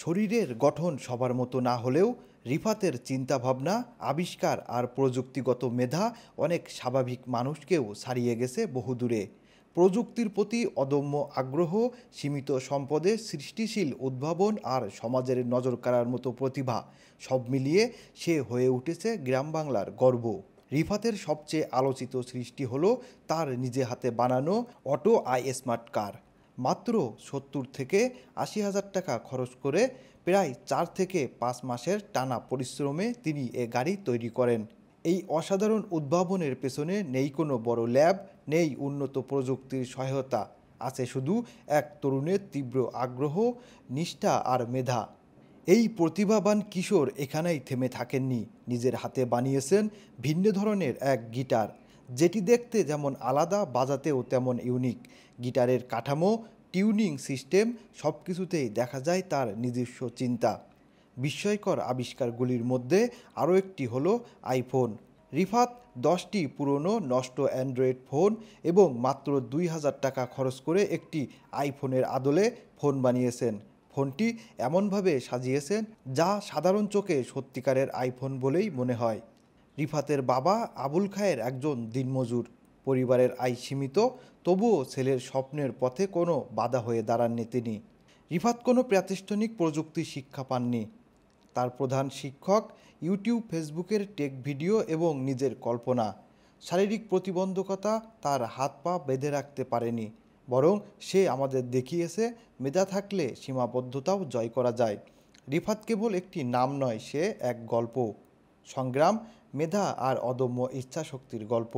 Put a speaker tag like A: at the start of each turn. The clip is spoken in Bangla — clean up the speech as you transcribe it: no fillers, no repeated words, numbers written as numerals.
A: শরীরের গঠন সবার মতো না হলেও রিফাতের চিন্তাভাবনা, আবিষ্কার আর প্রযুক্তিগত মেধা অনেক স্বাভাবিক মানুষকেও ছাড়িয়ে গেছে বহুদূরে। প্রযুক্তির প্রতি অদম্য আগ্রহ, সীমিত সম্পদে সৃষ্টিশীল উদ্ভাবন আর সমাজের নজর কাড়ার মতো প্রতিভা, সব মিলিয়ে সে হয়ে উঠেছে গ্রাম বাংলার গর্ব। রিফাতের সবচেয়ে আলোচিত সৃষ্টি হলো তার নিজে হাতে বানানো অটো আই স্মার্ট কার। মাত্র ৭০ থেকে ৮০ হাজার টাকা খরচ করে প্রায় ৪ থেকে ৫ মাসের টানা পরিশ্রমে তিনি এ গাড়ি তৈরি করেন। এই অসাধারণ উদ্ভাবনের পেছনে নেই কোনো বড় ল্যাব, নেই উন্নত প্রযুক্তির সহায়তা, আছে শুধু এক তরুণের তীব্র আগ্রহ, নিষ্ঠা আর মেধা। এই প্রতিভাবান কিশোর এখানেই থেমে থাকেননি, নিজের হাতে বানিয়েছেন ভিন্ন ধরনের এক গিটার, যেটি দেখতে যেমন আলাদা, বাজাতেও তেমন ইউনিক। গিটারের কাঠামো, টিউনিং সিস্টেম সব কিছুতেই দেখা যায় তার নিজস্ব চিন্তা। বিস্ময়কর আবিষ্কারগুলির মধ্যে আরও একটি হলো আইফোন। রিফাত 10টি পুরনো নষ্ট অ্যান্ড্রয়েড ফোন এবং মাত্র ২,০০০ টাকা খরচ করে একটি আইফোনের আদলে ফোন বানিয়েছেন। ফোনটি এমনভাবে সাজিয়েছেন যা সাধারণ চোখে সত্যিকারের আইফোন বলেই মনে হয়। রিফাতের বাবা আবুল খায়ের একজন দিনমজুর, পরিবারের আয় সীমিত, তবুও ছেলের স্বপ্নের পথে কোনো বাধা হয়ে দাঁড়াননি তিনি। রিফাত কোনো প্রাতিষ্ঠানিক প্রযুক্তি শিক্ষা পাননি। তার প্রধান শিক্ষক ইউটিউব, ফেসবুকের টেক ভিডিও এবং নিজের কল্পনা। শারীরিক প্রতিবন্ধকতা তার হাত পা বেঁধে রাখতে পারেনি, বরং সে আমাদের দেখিয়েছে মেধা থাকলে সীমাবদ্ধতাও জয় করা যায়। রিফাত কেবল একটি নাম নয়, সে এক গল্প, সংগ্রাম, মেধা আর অদম্য ইচ্ছাশক্তির গল্প।